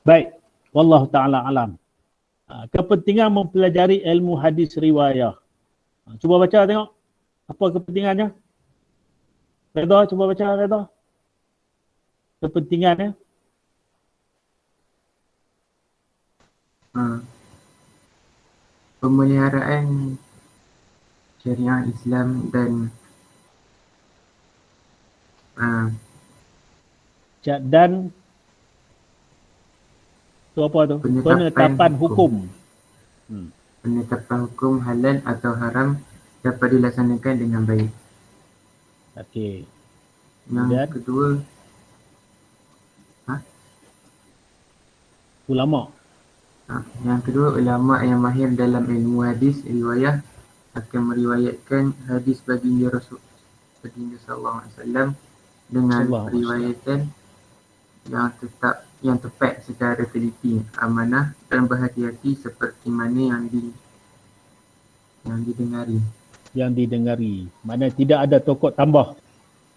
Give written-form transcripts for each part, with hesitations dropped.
Baik, wallahu taala alam. Kepentingan mempelajari ilmu hadis riwayah. Cuba baca tengok. Apa kepentingannya? Redha, cuba baca Redha. Kepentingannya? Pemeliharaan syariah Islam dan tu apa tu? Penetapan hukum. Penetapan hukum halal atau haram dapat dilaksanakan dengan baik. Okey. Yang kedua, ulama. Yang kedua, ulama yang mahir dalam ilmu hadis riwayah akan meriwayatkan hadis baginda Rasul sallallahu alaihi wasallam dengan periwayatan yang tepat secara teliti, amanah dan berhati-hati seperti mana yang didengari. Yang didengari. Maknanya tidak ada tokok tambah.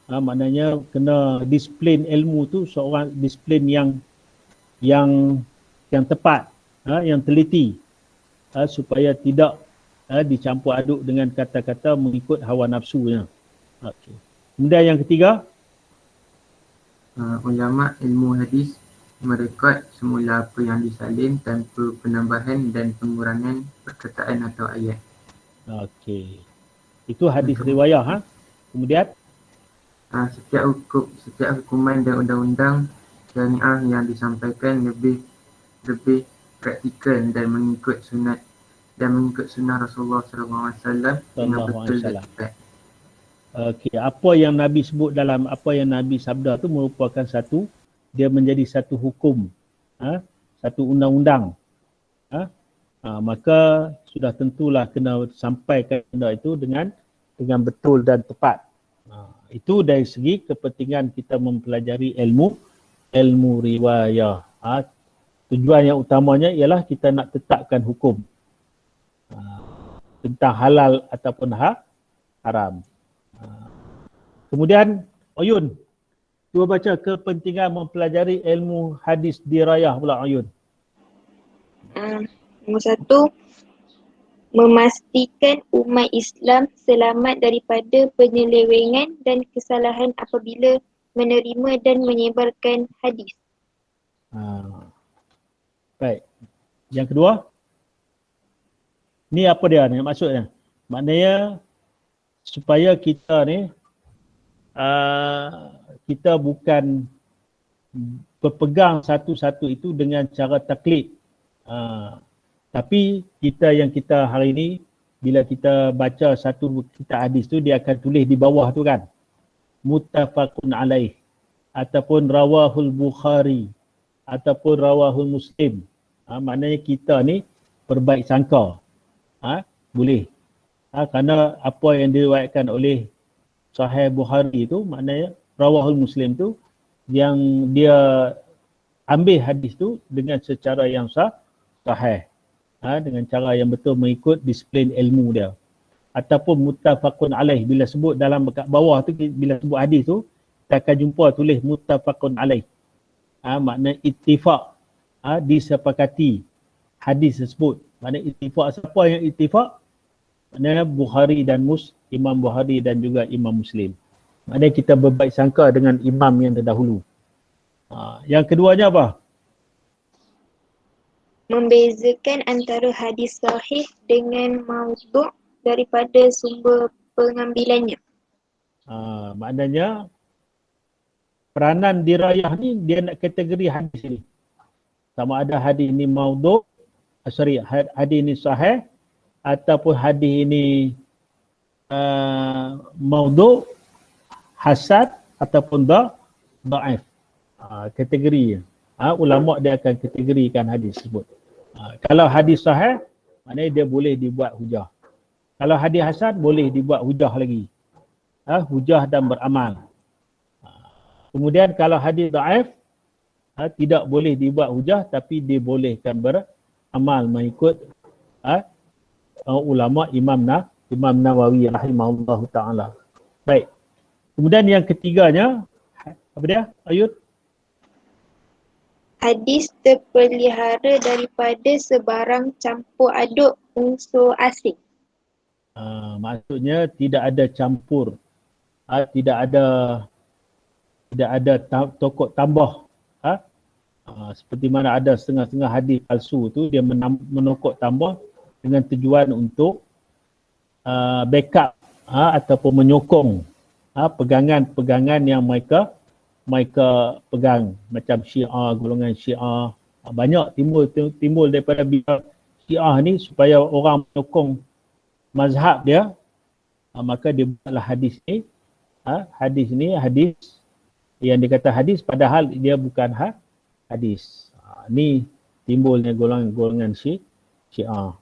Maknanya kena disiplin ilmu tu seorang disiplin yang tepat, yang teliti, supaya tidak dicampur aduk dengan kata-kata mengikut hawa nafsunya. Okay. Kemudian yang ketiga, ulama ilmu hadis merekod semula apa yang disalin tanpa penambahan dan pengurangan perkataan atau ayat. Okey. Itu hadis riwayah. Kemudian setiap hukuman dan undang-undang syariah yang disampaikan lebih praktikal dan mengikut sunnah Rasulullah SAW dengan betul dan tepat. Okey, apa yang Nabi sebut dalam apa yang Nabi sabda tu merupakan dia menjadi satu hukum, satu undang-undang. Maka sudah tentulah kena sampaikan benda itu dengan betul dan tepat. Itu dari segi kepentingan kita mempelajari ilmu riwayah. Tujuan yang utamanya ialah kita nak tetapkan hukum tentang halal ataupun haram. Kemudian Ayun, cuba baca kepentingan mempelajari ilmu hadis dirayah pula Ayun. Nombor 1, memastikan umat Islam selamat daripada penyelewengan dan kesalahan apabila menerima dan menyebarkan hadis. Baik. Yang kedua, ni apa dia ni maksudnya? Maknanya supaya kita ni kita bukan berpegang satu-satu itu dengan cara taklid. Tapi kita hari ini bila kita baca satu kitab hadis tu dia akan tulis di bawah tu kan, muttafaqun alaih ataupun rawahul Bukhari ataupun rawahul Muslim. Maknanya kita ni berbaik sangka. Boleh. Kerana apa yang diriwayatkan oleh Sahih Bukhari tu maknanya rawahul Muslim tu yang dia ambil hadis tu dengan secara yang sahih. Dengan cara yang betul mengikut disiplin ilmu dia. Ataupun muttafaqun alaih, bila sebut dalam kat bawah tu, bila sebut hadis tu kita akan jumpa tulis muttafaqun alaih. Makna ittifaq, disepakati hadis tersebut. Makna ittifaq, siapa yang ittifaq? Maknanya Bukhari dan Imam Bukhari dan juga Imam Muslim. Maknanya kita berbaik sangka dengan imam yang terdahulu. Yang keduanya apa? Membezakan antara hadis sahih dengan maudhu' daripada sumber pengambilannya. Maknanya peranan dirayah ni dia nak kategori hadis ni. Sama ada hadis ni maudhu', hadis ni sahih ataupun hadis ini maudhu', hasan ataupun da'if. Kategori. Ulama dia akan kategorikan hadis tersebut. Kalau hadis sahih, maknanya dia boleh dibuat hujah. Kalau hadis hasan, boleh dibuat hujah lagi. Hujah dan beramal. Kemudian kalau hadis da'if, tidak boleh dibuat hujah tapi dibolehkan beramal mengikut ulama Imam Nawawi rahimahullahu ta'ala. Baik. Kemudian yang ketiganya, apa dia? Ayut? Hadis terpelihara daripada sebarang campur aduk unsur asing. Maksudnya tidak ada campur, tidak ada tokok tambah. Seperti mana ada setengah-setengah hadis palsu tu, dia menokok tambah dengan tujuan untuk backup ataupun menyokong pegangan-pegangan yang mereka pegang, macam Syiah, golongan Syiah. Banyak timbul daripada bidang Syiah ni supaya orang menyokong mazhab dia, maka dia buatlah hadis ni. Hadis ni hadis yang dikata hadis padahal dia bukan hadis. Ni timbulnya golongan Syiah.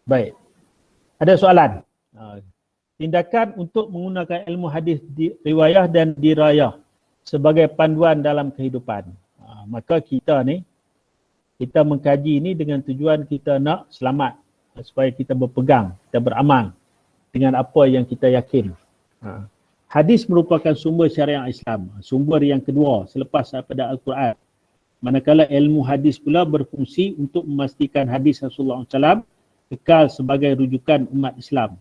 Baik. Ada soalan? Tindakan untuk menggunakan ilmu hadis riwayah dan dirayah sebagai panduan dalam kehidupan. Maka kita mengkaji ni dengan tujuan kita nak selamat, supaya kita berpegang, kita beramal dengan apa yang kita yakin. Hadis merupakan sumber syariat Islam, sumber yang kedua selepas daripada Al-Quran. Manakala ilmu hadis pula berfungsi untuk memastikan hadis Rasulullah SAW kekal sebagai rujukan umat Islam.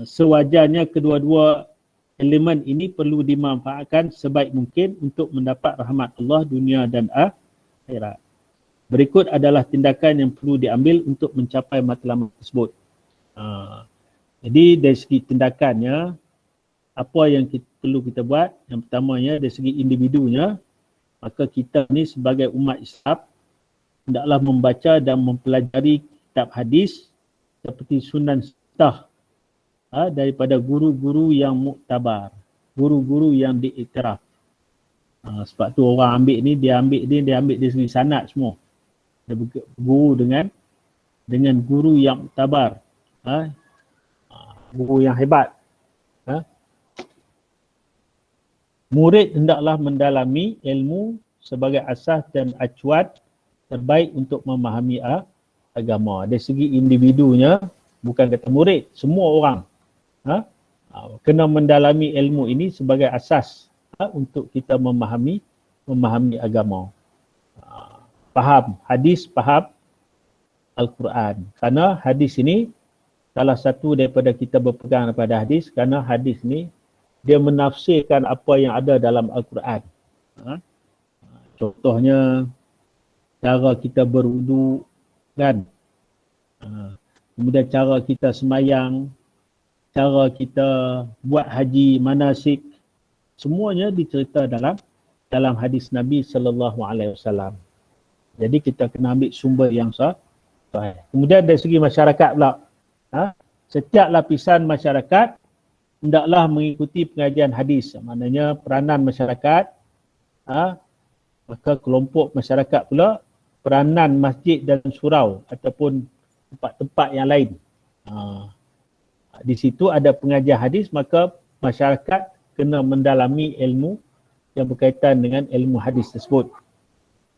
Sewajarnya kedua-dua elemen ini perlu dimanfaatkan sebaik mungkin untuk mendapat rahmat Allah dunia dan akhirat. Berikut adalah tindakan yang perlu diambil untuk mencapai matlamat tersebut. Jadi dari segi tindakannya, apa yang perlu kita buat? Yang pertamanya dari segi individunya, maka kita ni sebagai umat Islam hendaklah membaca dan mempelajari kitab hadis seperti Sunan Sittah daripada guru-guru yang muktabar, guru-guru yang diiktiraf. Sebab tu orang ambil ni, dia ambil dari segi sanad semua. Dia guru dengan guru yang muktabar, guru yang hebat. Murid hendaklah mendalami ilmu sebagai asas dan acuan terbaik untuk memahami agama. Dari segi individunya, bukan kata murid, semua orang kena mendalami ilmu ini sebagai asas untuk kita memahami agama. Faham hadis, faham Al-Quran. Kerana hadis ini salah satu daripada kita berpegang pada hadis, kerana hadis ni dia menafsirkan apa yang ada dalam Al-Quran. Contohnya cara kita berwudu kan. Kemudian cara kita semayang, cara kita buat haji, manasik, semuanya dicerita dalam hadis Nabi SAW. Jadi kita kena ambil sumber yang sahih. Kemudian dari segi masyarakat pula, setiap lapisan masyarakat hendaklah mengikuti pengajian hadis. Maknanya peranan masyarakat, maka kelompok masyarakat pula peranan masjid dan surau ataupun tempat-tempat yang lain. Di situ ada pengajian hadis, maka masyarakat kena mendalami ilmu yang berkaitan dengan ilmu hadis tersebut.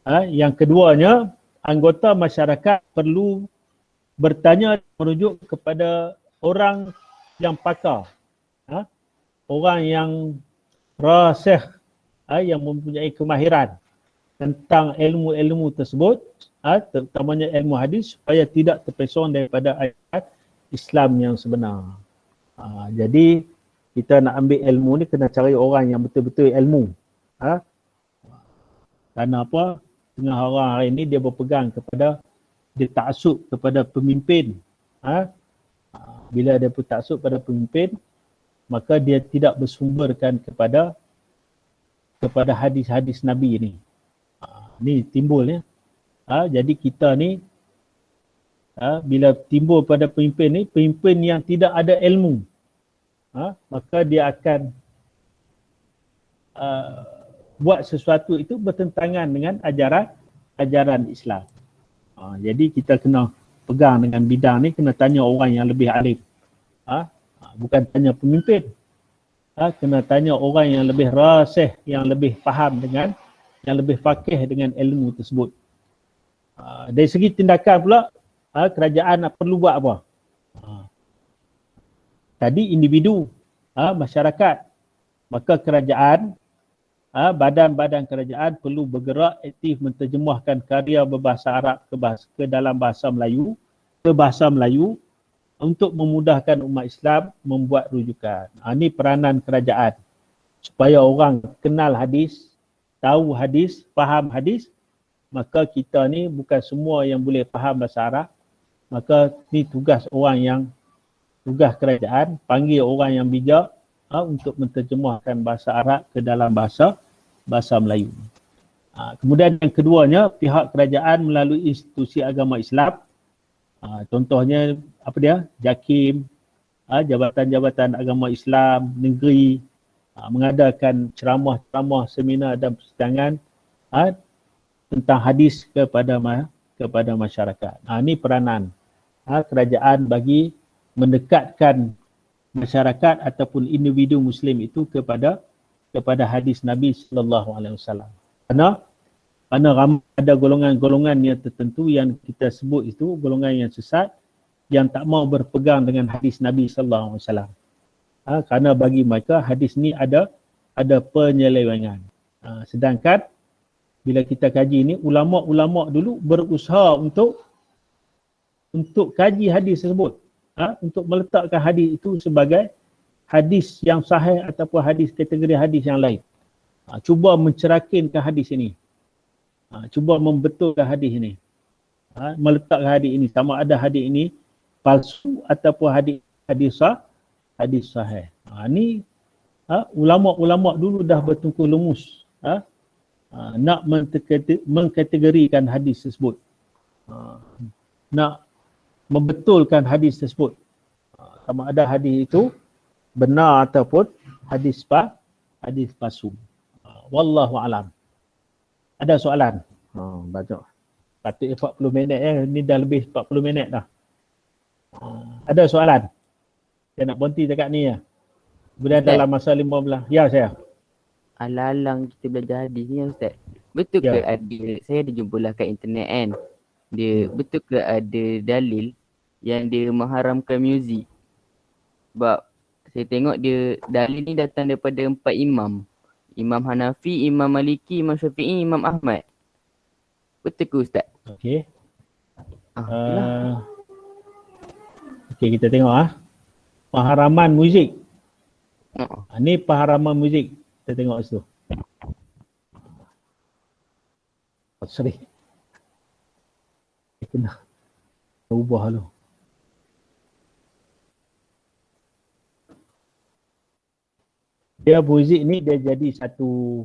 Yang keduanya, anggota masyarakat perlu bertanya merujuk kepada orang yang pakar, orang yang rasikh, yang mempunyai kemahiran tentang ilmu-ilmu tersebut, terutamanya ilmu hadis, supaya tidak terpesong daripada ayat Islam yang sebenar. Jadi kita nak ambil ilmu ni kena cari orang yang betul-betul ilmu. Kerana apa? Tengah orang hari ini dia berpegang kepada, dia taksub kepada pemimpin. Bila dia bertaksub pada pemimpin, maka dia tidak bersumberkan kepada hadis-hadis Nabi ni. Ni timbul ya. Jadi kita ni bila timbul pada pemimpin ni, pemimpin yang tidak ada ilmu, maka dia akan buat sesuatu itu bertentangan dengan ajaran Islam. Jadi kita kena pegang dengan bidang ni, kena tanya orang yang lebih alim. Bukan tanya pemimpin. Kena tanya orang yang lebih rasikh, yang lebih faham dengan, yang lebih faqih dengan ilmu tersebut. Dari segi tindakan pula, kerajaan perlu buat apa? Tadi individu, masyarakat. Maka kerajaan, badan-badan kerajaan perlu bergerak aktif menterjemahkan karya berbahasa Arab ke dalam bahasa Melayu, ke bahasa Melayu untuk memudahkan umat Islam membuat rujukan. Ini peranan kerajaan supaya orang kenal hadis, tahu hadis, faham hadis. Maka kita ni bukan semua yang boleh faham bahasa Arab. Maka ni tugas kerajaan, panggil orang yang bijak untuk menterjemahkan bahasa Arab ke dalam bahasa Melayu. Kemudian yang keduanya, pihak kerajaan melalui institusi agama Islam. Contohnya apa dia? JAKIM, Jabatan-Jabatan Agama Islam Negeri, mengadakan ceramah-ceramah, seminar dan persidangan tentang hadis kepada masyarakat. Ini peranan kerajaan bagi mendekatkan masyarakat ataupun individu Muslim itu kepada hadis Nabi sallallahu alaihi wasallam. Kerana ada golongan-golongan yang tertentu yang kita sebut itu golongan yang sesat, yang tak mau berpegang dengan hadis Nabi sallallahu alaihi wasallam. Kerana bagi mereka hadis ni ada penyelewengan. Sedangkan bila kita kaji ni, ulama-ulama dulu berusaha untuk kaji hadis tersebut. Untuk meletakkan hadis itu sebagai hadis yang sahih ataupun kategori hadis yang lain. Cuba mencerakinkan hadis ini. Cuba membetulkan hadis ini. Meletakkan hadis ini, sama ada hadis ini palsu ataupun hadis sahih. Ini ulama-ulama dulu dah bertungkus lumus. Nak mengkategorikan hadis tersebut, nak membetulkan hadis tersebut, sama ada hadis itu benar ataupun hadis palsu. Wallahu alam. Ada soalan? Banyak. Patut 40 minit ni dah lebih 40 minit dah. Ada soalan? Saya nak berhenti dekat ni ya. Kemudian dalam masa 15. Ya saya. Alang-alang kita belajar hadis ni Ustaz. Betul ke saya ada jumpalah kat internet kan. Betul ke ada dalil yang dia mengharamkan muzik? Sebab saya tengok dia dalil ni datang daripada 4 imam. Imam Hanafi, Imam Maliki, Imam Syafi'i, Imam Ahmad. Betul ke Ustaz? Okey. Okey, kita tengok pengharaman muzik. Ni pengharaman muzik. Kita tengok situ. Sorry. Kena ubah dulu. Dia muzik ni dia jadi satu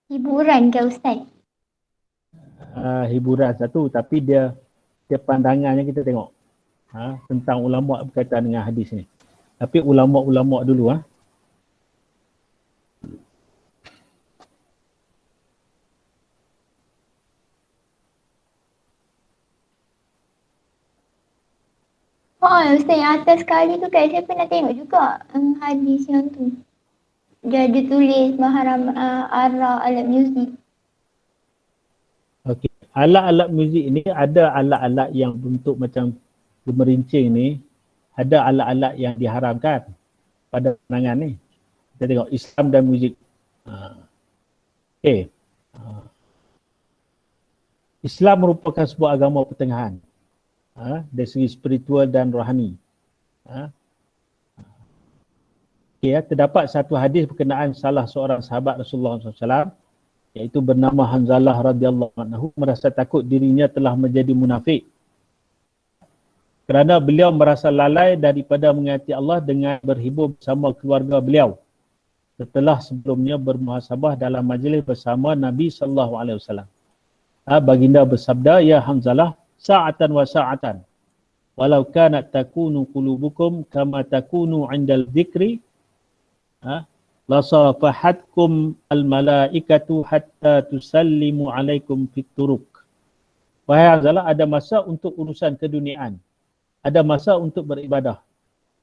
hiburan ke Ustaz? Hiburan satu, tapi dia pandangannya kita tengok tentang ulama berkaitan dengan hadis ni. Tapi ulama-ulama dulu Ustaz, yang atas sekali tu kan saya pernah tengok juga hadis yang tu. Dia ada tulis mahram ara alat muzik. Okey. Alat-alat muzik ni ada alat-alat yang bentuk macam gemerincing ni. Ada alat-alat yang diharamkan pada pandangan ni. Kita tengok Islam dan muzik. Okey. Islam merupakan sebuah agama pertengahan. Dari segi spiritual dan rohani. Okay, terdapat satu hadis berkenaan salah seorang sahabat Rasulullah SAW, iaitu bernama Hanzalah radhiyallahu anhu, merasa takut dirinya telah menjadi munafik kerana beliau merasa lalai daripada mengingati Allah dengan berhibur bersama keluarga beliau setelah sebelumnya bermuhasabah dalam majlis bersama Nabi SAW. Baginda bersabda, ya Hanzalah, sa'atan wa sa'atan walau kanat takunu qulubukum kama takunu 'indal dzikri la safahatkum al malaikatu hatta tusallimu alaikum fit turuq. Wahai Hanzalah, ada masa untuk urusan keduniaan, ada masa untuk beribadah,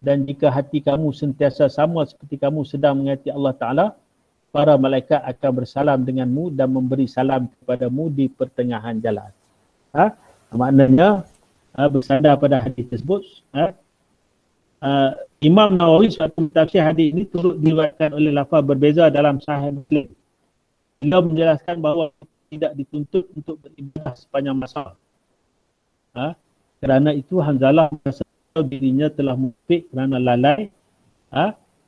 dan jika hati kamu sentiasa sama seperti kamu sedang mengingati Allah Ta'ala, para malaikat akan bersalam denganmu dan memberi salam kepadamu di pertengahan jalan. Maknanya bersandar pada hadis tersebut, Imam Nawawi suatu tafsir hadis ini turut diriwayatkan oleh lafaz berbeza dalam Sahih Muslim. Beliau menjelaskan bahawa tidak dituntut untuk beribadah sepanjang masa. Kerana itu Hanzalah merasa dirinya telah munafik kerana lalai.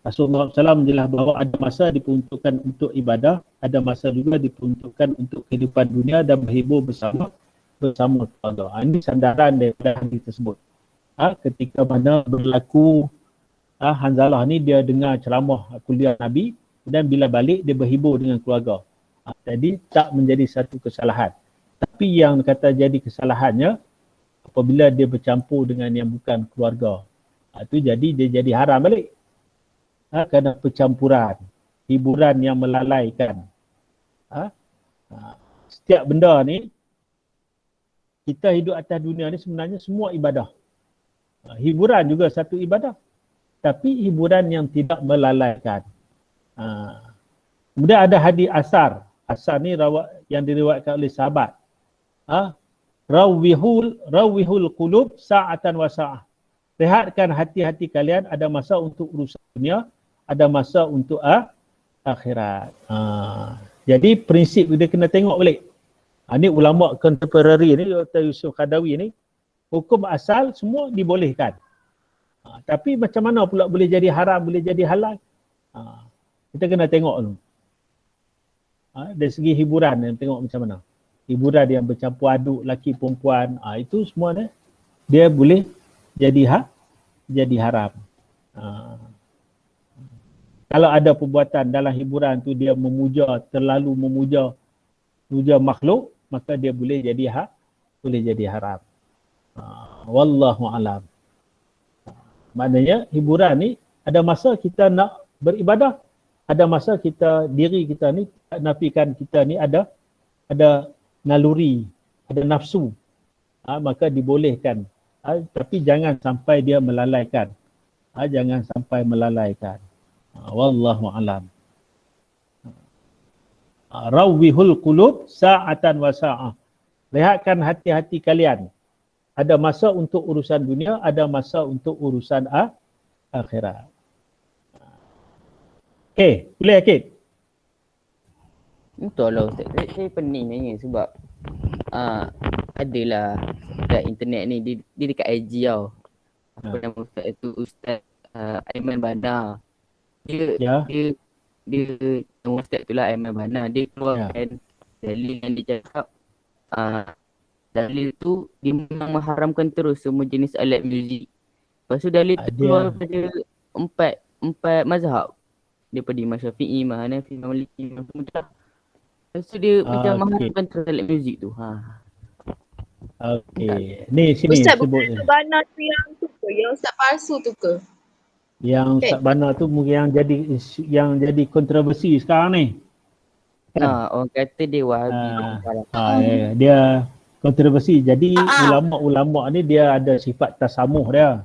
Rasulullah SAW menjelaskan bahawa ada masa diperuntukkan untuk ibadah, ada masa juga diperuntukkan untuk kehidupan dunia dan berhibur bersama keluarga. Ini sandaran daripada hadis tersebut. Ketika mana berlaku Hanzalah ni dia dengar ceramah kuliah Nabi dan bila balik dia berhibur dengan keluarga. Jadi tak menjadi satu kesalahan. Tapi yang kata jadi kesalahannya apabila dia bercampur dengan yang bukan keluarga. Itu jadi dia jadi haram balik. Kerana percampuran, hiburan yang melalaikan. Setiap benda ni, kita hidup atas dunia ni sebenarnya semua ibadah. Hiburan juga satu ibadah. Tapi hiburan yang tidak melalaikan. Kemudian ada hadis asar. Asar ni yang diriwayatkan oleh sahabat. Rawihul qulub sa'atan wa sa'ah. Rehatkan hati-hati kalian, ada masa untuk urusan dunia, ada masa untuk akhirat. Jadi prinsip dia kena tengok balik. Ni ulama contemporary ni, Dr. Yusuf Khadawi ni, hukum asal semua dibolehkan. Tapi macam mana pula boleh jadi haram, boleh jadi halal? Kita kena tengok dulu. Dari segi hiburan, tengok macam mana. Hiburan yang bercampur aduk laki perempuan, itu semua dia boleh jadi haram. Kalau ada perbuatan dalam hiburan tu dia terlalu memuja makhluk, maka dia boleh jadi haram. Wallahu alam. Maknanya hiburan ni ada masa kita nak beribadah, ada masa diri kita ni nafikan kita ni ada naluri, ada nafsu. Maka dibolehkan. Tapi jangan sampai dia melalaikan. Jangan sampai melalaikan. Wallahu alam. Rawihul qulub sa'atan wa sa'ah. Rehatkan hati-hati kalian. Ada masa untuk urusan dunia, ada masa untuk urusan akhirat. Okey, boleh Akid? Betul lah Ustaz. Saya pening nanya sebab adalah dekat internet ni, dia dekat IG tau. Apa nama Ustaz itu, Ustaz Aiman Bana. Dia nama Ustaz tu lah Aiman Bana. Dia keluarkan dalil yang dia cakap dalil tu dia memang mengharamkan terus semua jenis alat muzik. Lepas tu dalil tu keluar pada empat mazhab. Daripada Imam Syafi'i, Imam Hanafi, Imam Maliki, Imam Mudah. Lepas tu dia macam mengharamkan terus alat muzik tu. Okey. Ni sini Ustaz, sebut. Ustaz Bana tu yang tu ke? Yang Ustaz palsu tu ke? Yang Ustaz Bana tu mungkin yang jadi kontroversi sekarang ni. Orang kata dia Wahabi. Dia kontroversi. Jadi ulama-ulama ni dia ada sifat tasamuh dia.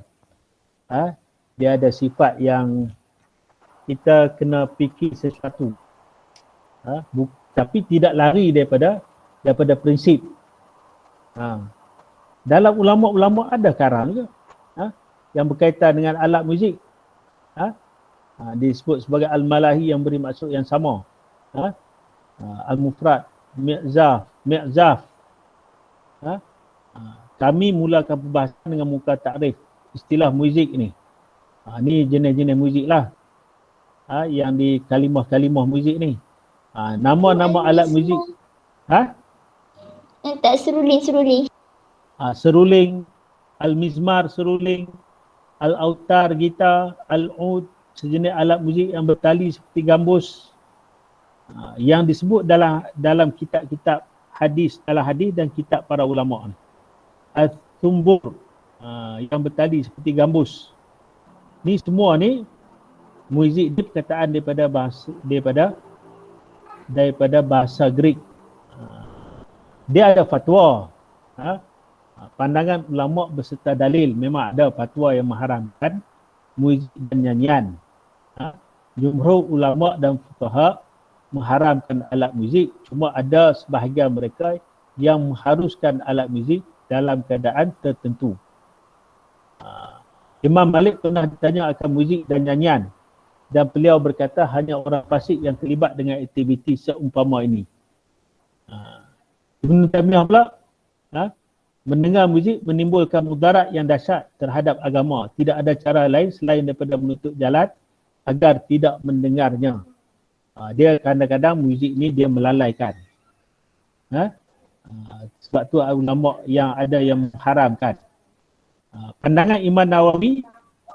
Dia ada sifat yang kita kena fikir sesuatu. Tapi tidak lari daripada prinsip. Dalam ulama-ulama ada karang juga. Yang berkaitan dengan alat muzik. Disebut sebagai al-malahi yang beri maksud yang sama. Al-mufrad, mi'zaf. Kami mulakan perbahasan dengan muka takrif istilah muzik ni. Ni jenis-jenis muzik lah. Yang di kalimah-kalimah muzik ni. Nama-nama alat muzik. Tak seruling. Seruling, al-mizmar seruling, al-autar gitar, al-ud, sejenis alat muzik yang bertali seperti gambus. Yang disebut dalam kitab-kitab hadis, dalam hadis dan kitab para ulama. Al-thumbur, yang bertali seperti gambus. Ni semua ni muzik dia perkataan daripada bahasa Greek. Dia ada fatwa. Pandangan ulama beserta dalil, memang ada fatwa yang mengharamkan muzik dan nyanyian. Jumhur ulama dan fuqaha mengharamkan alat muzik, cuma ada sebahagian mereka yang mengharuskan alat muzik dalam keadaan tertentu. Imam Malik pernah ditanya akan muzik dan nyanyian dan beliau berkata hanya orang fasik yang terlibat dengan aktiviti seumpama ini. Ibn Taymiyah pula mendengar muzik menimbulkan mudarat yang dahsyat terhadap agama. Tidak ada cara lain selain daripada menutup jalan agar tidak mendengarnya. Dia kadang-kadang muzik ni dia melalaikan. Sebab tu ulama yang ada yang mengharamkan. Pandangan Imam Nawawi,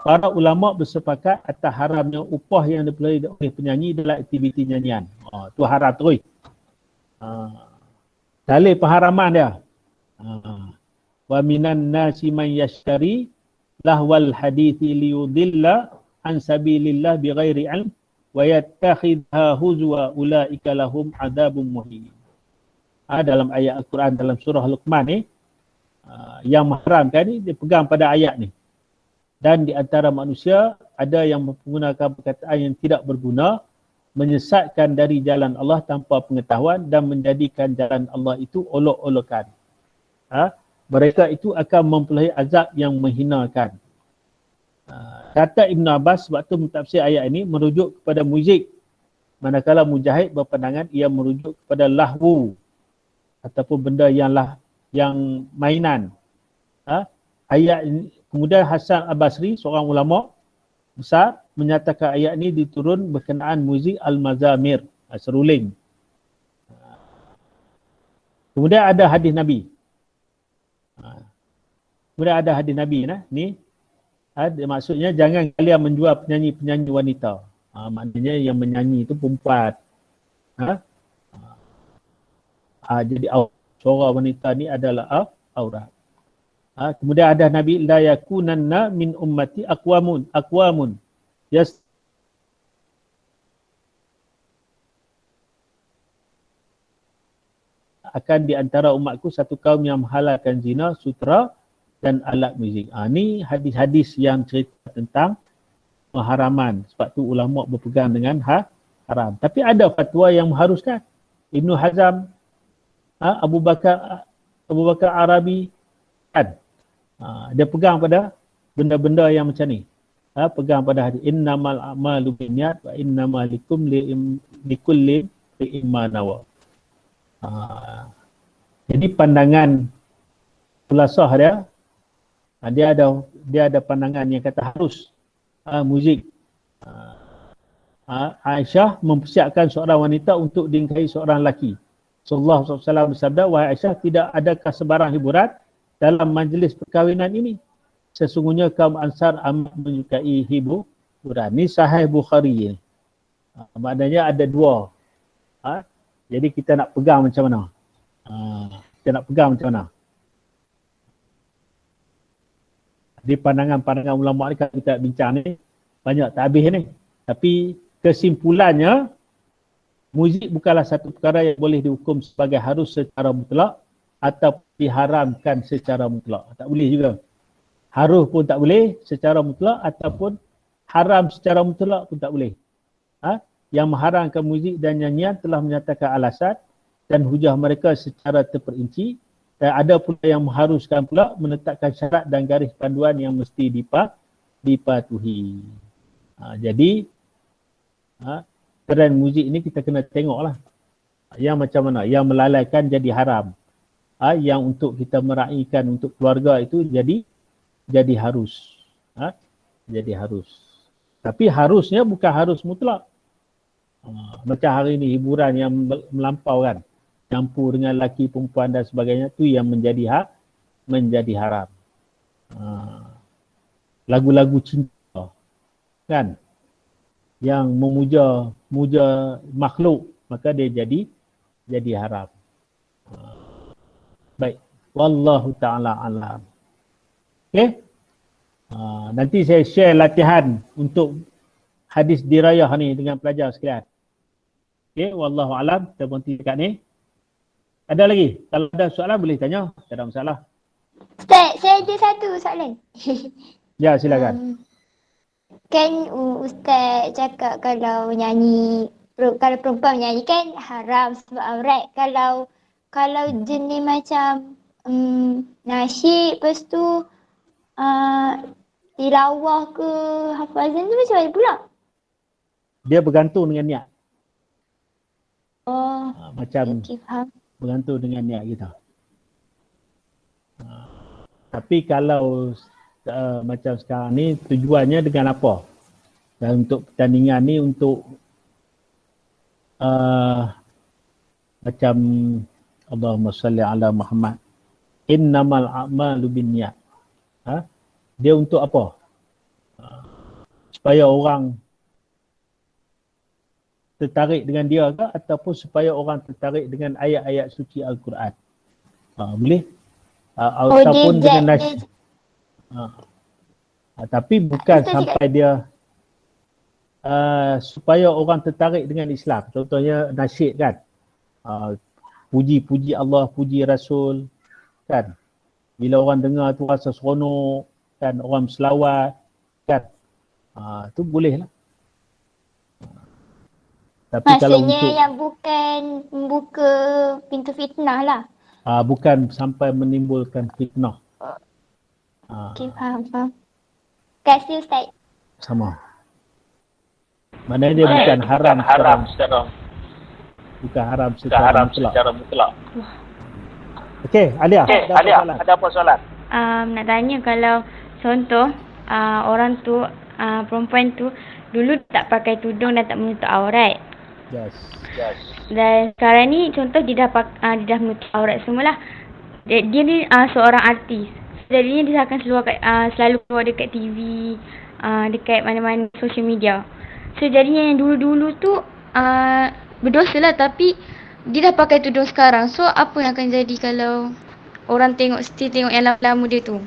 para ulama bersepakat atas haramnya upah yang diperoleh oleh penyanyi dalam aktiviti nyanyian. Tu haram terus. Dalil pengharaman dia. Wa minan nasi man yashtari lahwal hadithi liyudilla an sabilillah bighairi ilm wa yattakhidha huzwa ulaika lahum adabun muhin. Dalam ayat Al-Quran dalam surah Luqman ni yang mengharamkan ni dia pegang pada ayat ni. Dan di antara manusia ada yang menggunakan perkataan yang tidak berguna, menyesatkan dari jalan Allah tanpa pengetahuan dan menjadikan jalan Allah itu olok-olokan. Mereka itu akan memperoleh azab yang menghinakan. Kata Ibn Abbas waktu mentafsir ayat ini merujuk kepada muzik, manakala Mujahid berpandangan ia merujuk kepada lahwu ataupun benda yang mainan. Ayat ini, kemudian Hasan Al-Basri, seorang ulama besar, menyatakan ayat ini diturun berkenaan muzik al-mazamir, seruling. Kemudian ada hadis Nabi. Ni maksudnya jangan kalian menjual penyanyi-penyanyi wanita. Maknanya yang menyanyi itu perempuan. Jadi suara wanita ni adalah aurat. Kemudian ada Nabi, la yakunanna min ummati aqwamun akan di antara umatku satu kaum yang menghalalkan zina, sutera dan alat muzik. Ni hadis-hadis yang cerita tentang pengharaman. Sebab tu ulama berpegang dengan haram. Tapi ada fatwa yang mengharuskan. Ibn Hazm, Abu Bakar Arabi kan. Dia pegang pada benda-benda yang macam ni. Pegang pada hadis innamal a'malu binniyat wa innamal likulli imrin ma nawa. Jadi pandangan Khulasah dia ada pandangan yang kata harus muzik. Aisyah mempersiapkan seorang wanita untuk dinikahi seorang lelaki. Sallallahu alaihi wasallam bersabda, wahai Aisyah, tidak adakah sebarang hiburan dalam majlis perkahwinan ini? Sesungguhnya kaum Ansar amat menyukai hiburan. Ni Sahih Bukhari. Maknanya ada dua. Jadi kita nak pegang macam mana? Di pandangan-pandangan ulama ni kalau kita bincang ni banyak tak habis ni. Tapi kesimpulannya muzik bukanlah satu perkara yang boleh dihukum sebagai harus secara mutlak atau diharamkan secara mutlak. Tak boleh juga. Harus pun tak boleh secara mutlak ataupun haram secara mutlak pun tak boleh. Yang mengharamkan muzik dan nyanyian telah menyatakan alasan dan hujah mereka secara terperinci, dan ada pula yang mengharuskan pula menetapkan syarat dan garis panduan yang mesti dipatuhi. Jadi trend muzik ni kita kena tengoklah. Yang macam mana? Yang melalaikan jadi haram. Yang untuk kita meraihkan untuk keluarga itu jadi harus. Jadi harus. Tapi harusnya bukan harus mutlak. Macam hari ni hiburan yang melampau kan, campur dengan lelaki, perempuan dan sebagainya, tu yang menjadi haram. Lagu-lagu cinta kan, yang memuja makhluk, maka dia jadi haram. Baik, wallahu taala alam. Okey, nanti saya share latihan untuk hadis dirayah ni dengan pelajar sekalian. Okey, wallahu alam. Kita berhenti dekat ni. Ada lagi? Kalau ada soalan boleh tanya. Tak ada masalah. Ustaz, saya ada satu soalan. Ya, silakan. Kan Ustaz cakap kalau kalau perempuan menyanyi kan haram sebab aurat. Kalau jenis macam nasyid, lepas tu tilawah ke hafazan tu macam mana pula? Dia bergantung dengan niat. Oh, Macam okey faham. bergantung dengan niat kita. Tapi kalau macam sekarang ni tujuannya dengan apa? Dan untuk pertandingan ni untuk macam Allahumma salli ala Muhammad. Innamal a'malu binniyat. Dia untuk apa? Supaya orang tertarik dengan dia ke ataupun supaya orang tertarik dengan ayat-ayat suci Al-Quran. Boleh? Ataupun dengan nasyid. Tapi bukan sampai dia supaya orang tertarik dengan Islam. Contohnya nasyid kan. Puji-puji Allah, puji Rasul kan. Bila orang dengar tu rasa seronok kan, orang selawat kan. Tu boleh lah. Tapi Maksudnya kalau untuk yang bukan membuka pintu fitnah lah. Bukan sampai menimbulkan fitnah. Okey, faham. Terima kasih Ustaz. Sama. Maknanya dia bukan haram secara bukan haram secara mutlak. Okey, Alia, ada apa soalan? Nak tanya kalau contoh orang tu perempuan tu dulu tak pakai tudung dan tak menutup aurat. Yes. Dan sekarang ni contoh dia dah menutup aurat semualah. Dia ni seorang artis. Jadinya dia akan selalu keluar dekat TV, dekat mana-mana social media. So jadinya yang dulu-dulu tu berdosa lah, tapi dia dah pakai tudung sekarang. So apa yang akan jadi kalau orang still tengok yang lama-lama dia tu?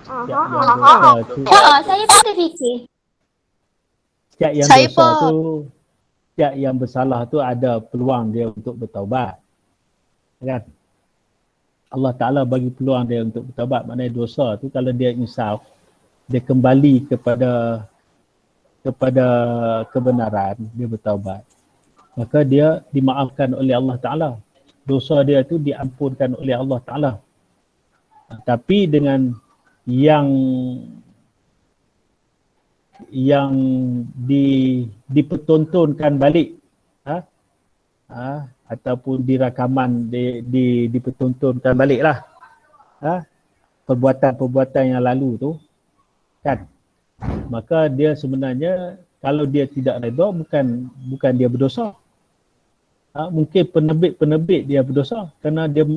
Saya pun terfikir. Setiap yang dosa tu, setiap yang bersalah tu ada peluang dia untuk bertaubat. Kan? Allah Ta'ala bagi peluang dia untuk bertaubat. Maknanya dosa tu kalau dia insaf, dia kembali kepada kebenaran, dia bertaubat. Maka dia dimaafkan oleh Allah Ta'ala. Dosa dia tu diampunkan oleh Allah Ta'ala. Tapi dengan yang dipertontonkan balik ataupun dirakaman dipertontonkan balik lah perbuatan-perbuatan yang lalu tu kan, maka dia sebenarnya kalau dia tidak redha bukan dia berdosa. Mungkin penerbit dia berdosa kerana dia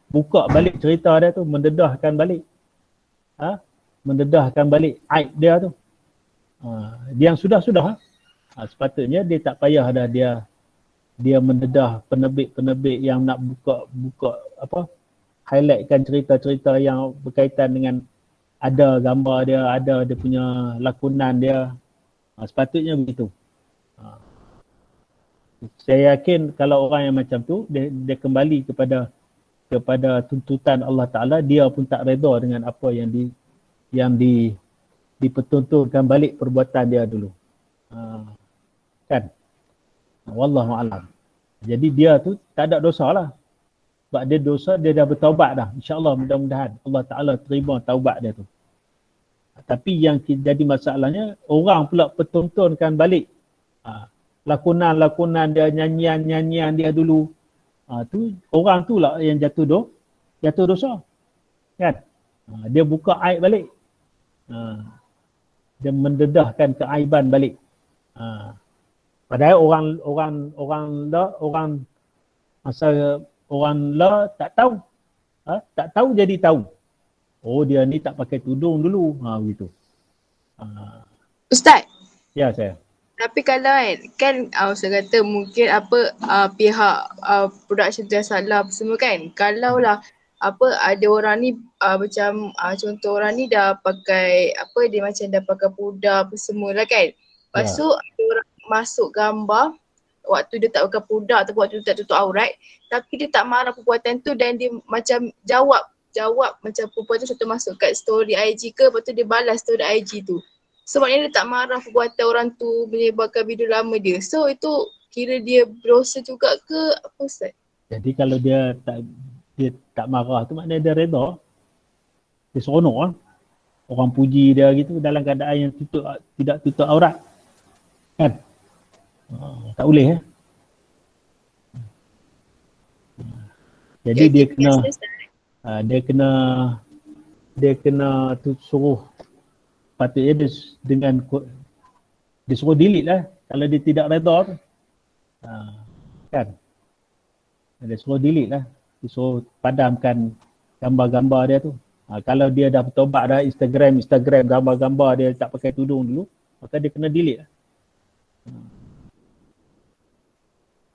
buka balik cerita dia tu, mendedahkan balik aib dia tu. Dia yang sudah sepatutnya dia tak payah dah dia mendedah penerbit yang nak buka highlightkan cerita-cerita yang berkaitan dengan ada gambar dia, ada dia punya lakonan dia. Sepatutnya begitu. Saya yakin kalau orang yang macam tu dia kembali kepada tuntutan Allah Ta'ala, dia pun tak redha dengan apa yang dipertontonkan balik perbuatan dia dulu. Kan? Wallahu a'lam. Jadi dia tu tak ada dosa lah. Sebab dia dosa, dia dah bertaubat dah. InsyaAllah mudah-mudahan Allah Ta'ala terima taubat dia tu. Tapi yang jadi masalahnya, orang pula pertontonkan balik lakonan-lakonan dia, nyanyian-nyanyian dia dulu. Tu orang tu lah yang jatuh dosa. Kan? Dia buka aib balik. Dia mendedahkan keaiban balik. Padahal orang tak tahu. Tak tahu jadi tahu. Oh, dia ni tak pakai tudung dulu. Begitu. Ustaz. Ya, saya. Tapi kalau kan saya kata mungkin pihak production tu yang salah semua kan. Kalau lah ada orang ni macam contoh orang ni dah pakai dia macam dah pakai pudar apa semua lah kan. Lepas tu ada orang masuk gambar waktu dia tak pakai pudar atau waktu dia tak tutup aurat, tapi dia tak marah perbuatan tu dan dia macam jawab macam perempuan tu satu masuk kat story IG ke, lepas tu dia balas story IG tu. So maknanya dia tak marah perbuatan orang tu menyebarkan video lama dia. So itu kira dia berdosa juga ke apa Ustaz? Jadi kalau dia tak marah tu maknanya dia redha. Dia seronok lah. orang puji dia gitu dalam keadaan yang tidak tutup aurat. Kan? Tak boleh Jadi dia kena suruh, patutnya dia suruh delete lah kalau dia tidak redha tu. Kan? Dia suruh delete lah. Dia suruh padamkan gambar-gambar dia tu. Kalau dia dah bertobat dah Instagram gambar-gambar dia tak pakai tudung dulu, maka dia kena delete lah.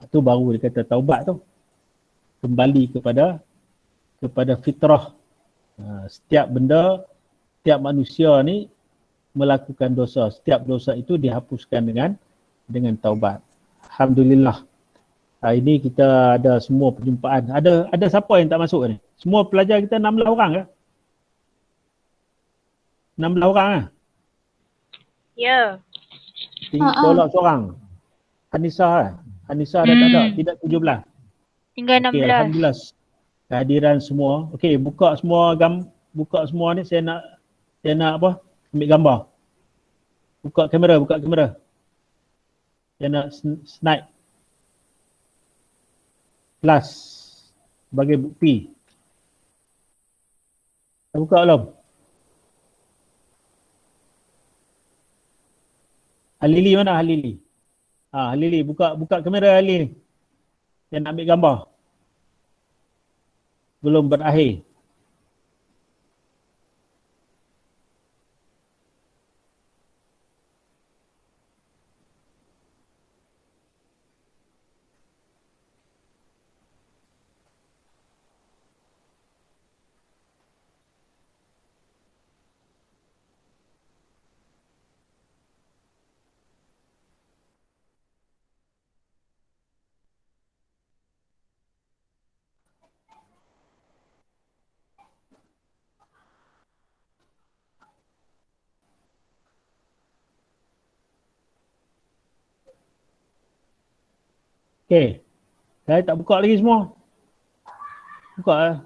Itu baru dia kata taubat tu. Kembali kepada fitrah. Setiap benda, setiap manusia ni melakukan dosa. Setiap dosa itu dihapuskan dengan taubat. Alhamdulillah. Hari ni kita ada semua perjumpaan. Ada siapa yang tak masuk ni? Semua pelajar kita 16 orang ke? 16 orang lah? Ya. Tinggal tolak seorang. Anissa dah tak ada. Tidak 17. Tinggal 16. Okay, Alhamdulillah. Kehadiran semua. Okey, buka semua ni saya nak apa? Ambil gambar. Buka kamera. Saya nak snipe. Plus sebagai bukti. Dah buka belum? Halili mana Halili? Halili buka kamera Halili. Saya nak ambil gambar. Belum berakhir. Okey. Saya tak buka lagi semua. Buka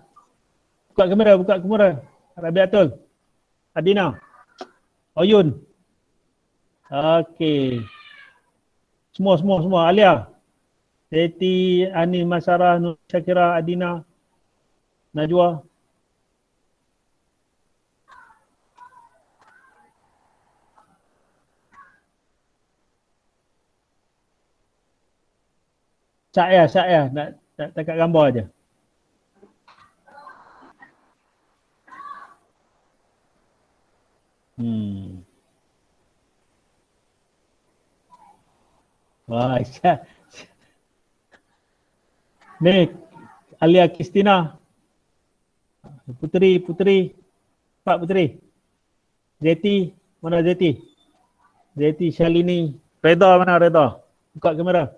kamera. Rabiatul. Adina. Oyun. Okey. Semua. Alia. Seti, Ani, Masarah, Nur Syakira, Adina, Najwa. Syak ya. Nak takat gambar aja. Wah, Syak. Ni, Alia Kristina. Putri. Pak Putri. Zeti, mana Zeti? Zeti Shalini. Reda mana Reda? Buka kamera.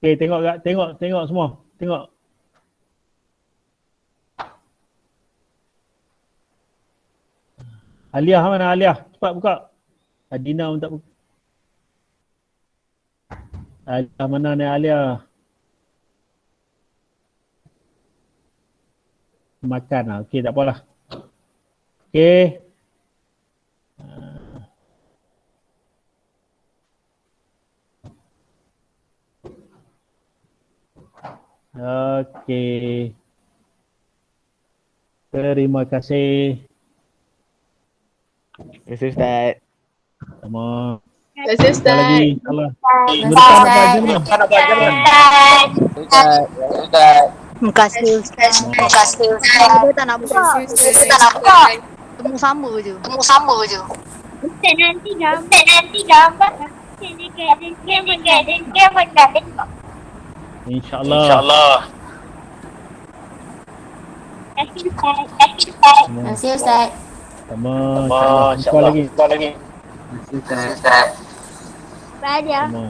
Okey, tengok semua. Tengok. Alia mana Alia? Cepat buka. Adina pun tak buka. Alia mana ni Alia? Makan lah. Okey, tak apalah. Okey. Okey. Terima kasih. Terima kasih Ustaz. Sama. Terima kasih Ustaz. Lagi. Allah. Terima kasih Ustaz. Kita tak nak buka. Temu sama je. Ustaz nanti gambar. InsyaAllah. Terima kasih Ustaz. Sama. Jumpa lagi. Terima kasih Ustaz. Bye dia. Sama.